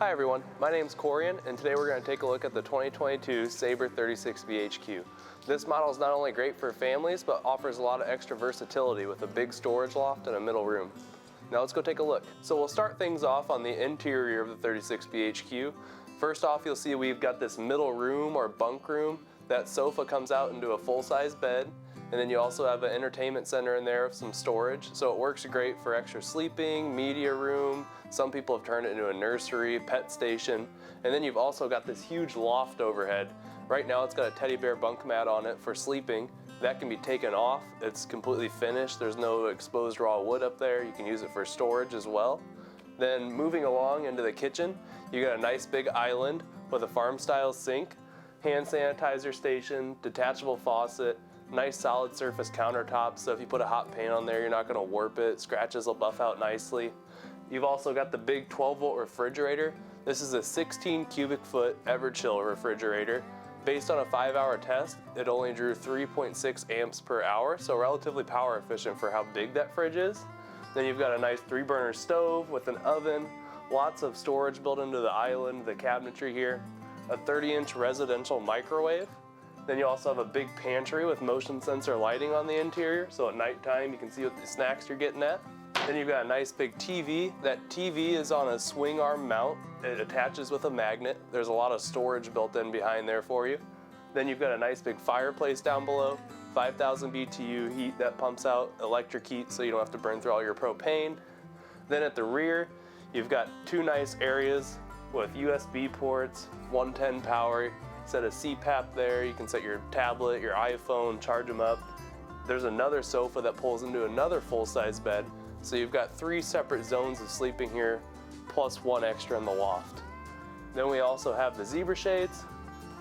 Hi everyone, my name's Corian, and today we're going to take a look at the 2022 Sabre 36BHQ. This model is not only great for families, but offers a lot of extra versatility with a big storage loft and a middle room. Now let's go take a look. So we'll start things off on the interior of the 36BHQ. First off, you'll see we've got this middle room or bunk room. That sofa comes out into a full-size bed, and then you also have an entertainment center in there with some storage. So it works great for extra sleeping, media room. Some people have turned it into a nursery, pet station. And then you've also got this huge loft overhead. Right now it's got a teddy bear bunk mat on it for sleeping. That can be taken off. It's completely finished. There's no exposed raw wood up there. You can use it for storage as well. Then moving along into the kitchen, you got a nice big island with a farm style sink, hand sanitizer station, detachable faucet, nice solid surface countertops, so if you put a hot pan on there, you're not gonna warp it. Scratches will buff out nicely. You've also got the big 12-volt refrigerator. This is a 16 cubic foot Everchill refrigerator. Based on a 5-hour test, it only drew 3.6 amps per hour, so relatively power efficient for how big that fridge is. Then you've got a nice 3-burner stove with an oven, lots of storage built into the island, the cabinetry here, a 30-inch residential microwave. Then you also have a big pantry with motion sensor lighting on the interior, so at nighttime you can see what the snacks you're getting at. Then you've got a nice big TV. That TV is on a swing arm mount. It attaches with a magnet. There's a lot of storage built in behind there for you. Then you've got a nice big fireplace down below, 5,000 BTU heat that pumps out, electric heat so you don't have to burn through all your propane. Then at the rear, you've got two nice areas with USB ports, 110 power, set a CPAP there, you can set your tablet, your iPhone, charge them up. There's another sofa that pulls into another full-size bed, so you've got 3 separate zones of sleeping here, plus 1 extra in the loft. Then we also have the zebra shades.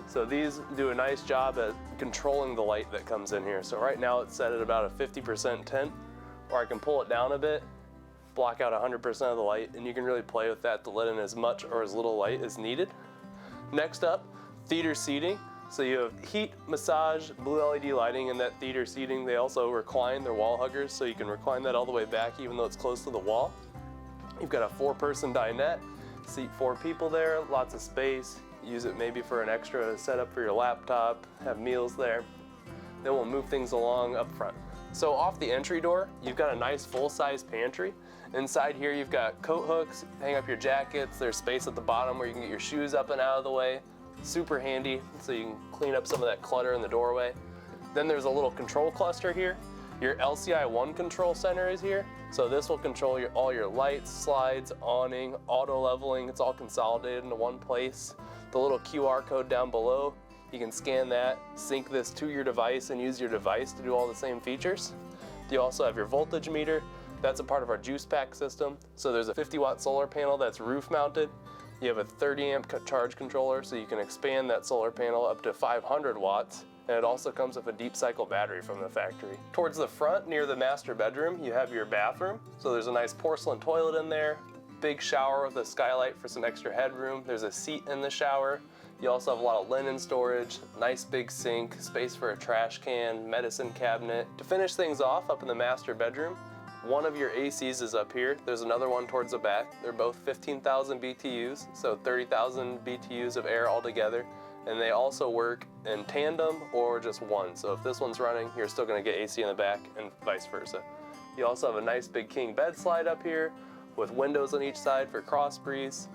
So these do a nice job at controlling the light that comes in here. So right now it's set at about a 50% tint, or I can pull it down a bit, block out 100% of the light, and you can really play with that to let in as much or as little light as needed. Next up, theater seating. So you have heat, massage, blue LED lighting in that theater seating. They also recline, they're wall huggers, so you can recline that all the way back even though it's close to the wall. You've got a 4-person dinette, seat 4 people there, lots of space. Use it maybe for an extra setup for your laptop, have meals there. Then we'll move things along up front. So off the entry door, you've got a nice full-size pantry. Inside here, you've got coat hooks, hang up your jackets. There's space at the bottom where you can get your shoes up and out of the way. Super handy, so you can clean up some of that clutter in the doorway. Then there's a little control cluster here. Your LCI 1 control center is here. So this will control all your lights, slides, awning, auto leveling. It's all consolidated into one place. The little QR code down below, you can scan that, sync this to your device, and use your device to do all the same features. You also have your voltage meter. That's a part of our juice pack system. So there's a 50-watt solar panel that's roof mounted. You have a 30-amp charge controller, so you can expand that solar panel up to 500 watts. And it also comes with a deep cycle battery from the factory. Towards the front, near the master bedroom, you have your bathroom. So there's a nice porcelain toilet in there, big shower with a skylight for some extra headroom. There's a seat in the shower. You also have a lot of linen storage, nice big sink, space for a trash can, medicine cabinet. To finish things off, up in the master bedroom, one of your ACs is up here. There's another one towards the back. They're both 15,000 BTUs, so 30,000 BTUs of air altogether. And they also work in tandem or just one. So if this one's running, you're still gonna get AC in the back and vice versa. You also have a nice big king bed slide up here with windows on each side for cross breeze.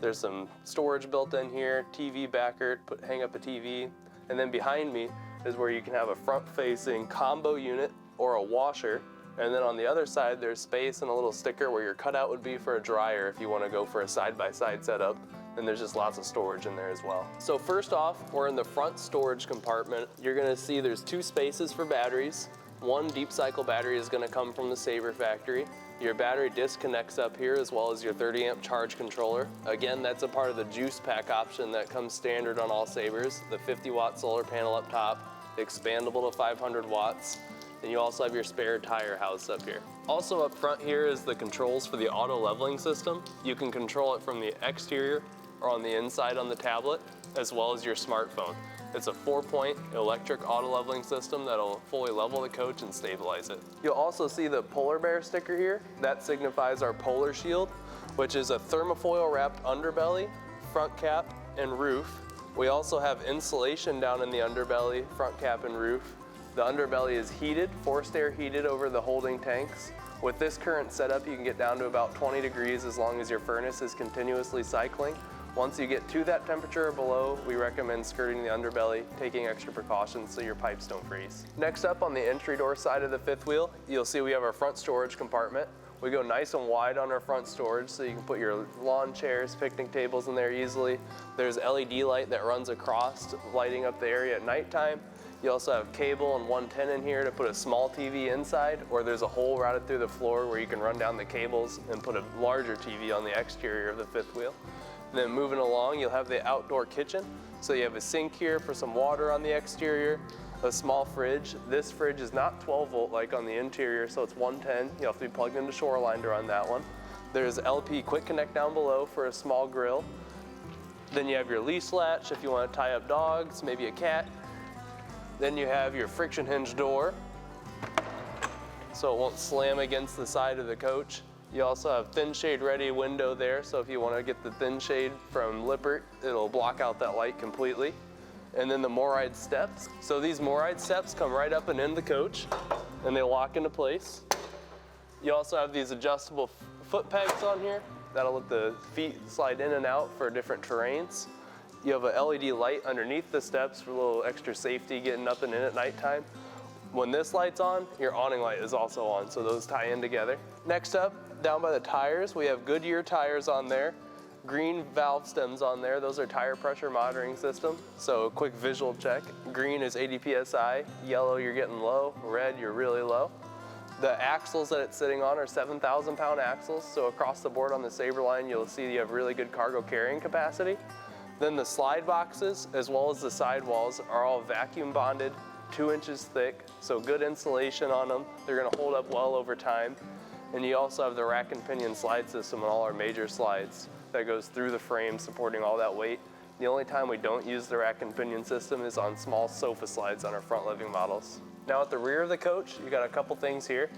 There's some storage built in here, TV backer, hang up a TV. And then behind me is where you can have a front-facing combo unit or a washer. And then on the other side, there's space and a little sticker where your cutout would be for a dryer if you want to go for a side-by-side setup. And there's just lots of storage in there as well. So first off, we're in the front storage compartment. You're gonna see there's 2 spaces for batteries. One deep cycle battery is gonna come from the Sabre factory. Your battery disconnects up here as well as your 30-amp charge controller. Again, that's a part of the juice pack option that comes standard on all Sabres. The 50-watt solar panel up top, expandable to 500 watts. And you also have your spare tire house up here. Also up front here is the controls for the auto leveling system. You can control it from the exterior or on the inside on the tablet, as well as your smartphone. It's a 4-point electric auto leveling system that'll fully level the coach and stabilize it. You'll also see the polar bear sticker here. That signifies our polar shield, which is a thermofoil wrapped underbelly, front cap, and roof. We also have insulation down in the underbelly, front cap, and roof. The underbelly is heated, forced air heated over the holding tanks. With this current setup, you can get down to about 20 degrees as long as your furnace is continuously cycling. Once you get to that temperature or below, we recommend skirting the underbelly, taking extra precautions so your pipes don't freeze. Next up, on the entry door side of the fifth wheel, you'll see we have our front storage compartment. We go nice and wide on our front storage so you can put your lawn chairs, picnic tables in there easily. There's LED light that runs across, lighting up the area at nighttime. You also have cable and 110 in here to put a small TV inside, or there's a hole routed through the floor where you can run down the cables and put a larger TV on the exterior of the fifth wheel. And then moving along, you'll have the outdoor kitchen. So you have a sink here for some water on the exterior, a small fridge. This fridge is not 12 volt like on the interior, so it's 110. You'll have to be plugged into Shoreline to run that one. There's LP quick connect down below for a small grill. Then you have your leash latch if you want to tie up dogs, maybe a cat. Then you have your friction hinge door, so it won't slam against the side of the coach. You also have thin shade ready window there, so if you want to get the thin shade from Lippert, it'll block out that light completely. And then the Moride steps. So these Moride steps come right up and in the coach, and they lock into place. You also have these adjustable foot pegs on here. That'll let the feet slide in and out for different terrains. You have a LED light underneath the steps for a little extra safety getting up and in at nighttime. When this light's on, your awning light is also on, so those tie in together. Next up, down by the tires, we have Goodyear tires on there. Green valve stems on there. Those are tire pressure monitoring system. So a quick visual check. Green is 80 PSI, yellow you're getting low, red you're really low. The axles that it's sitting on are 7,000 pound axles. So across the board on the Sabre line, you'll see you have really good cargo carrying capacity. Then the slide boxes, as well as the sidewalls, are all vacuum bonded, 2 inches thick. So good insulation on them. They're gonna hold up well over time. And you also have the rack and pinion slide system on all our major slides that goes through the frame, supporting all that weight. The only time we don't use the rack and pinion system is on small sofa slides on our front living models. Now at the rear of the coach, you got a couple things here.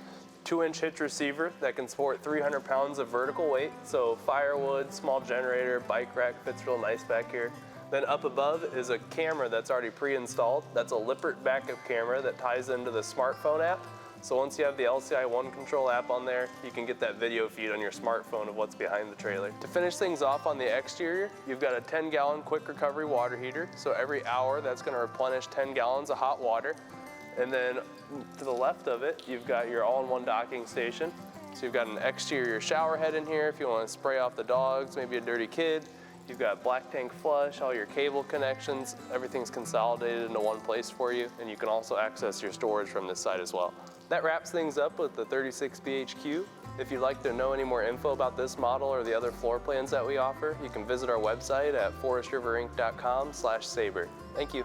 2-inch hitch receiver that can support 300 pounds of vertical weight. So firewood, small generator, bike rack fits real nice back here. Then up above is a camera that's already pre-installed. That's a Lippert backup camera that ties into the smartphone app. So once you have the LCI One Control app on there, you can get that video feed on your smartphone of what's behind the trailer. To finish things off on the exterior, you've got a 10-gallon quick recovery water heater. So every hour, that's gonna replenish 10 gallons of hot water. And then to the left of it, you've got your all-in-one docking station. So you've got an exterior shower head in here if you want to spray off the dogs, maybe a dirty kid. You've got black tank flush, all your cable connections, everything's consolidated into one place for you, and you can also access your storage from this side as well. That wraps things up with the 36BHQ. If you'd like to know any more info about this model or the other floor plans that we offer, you can visit our website at forestriverinc.com/Sabre. Thank you.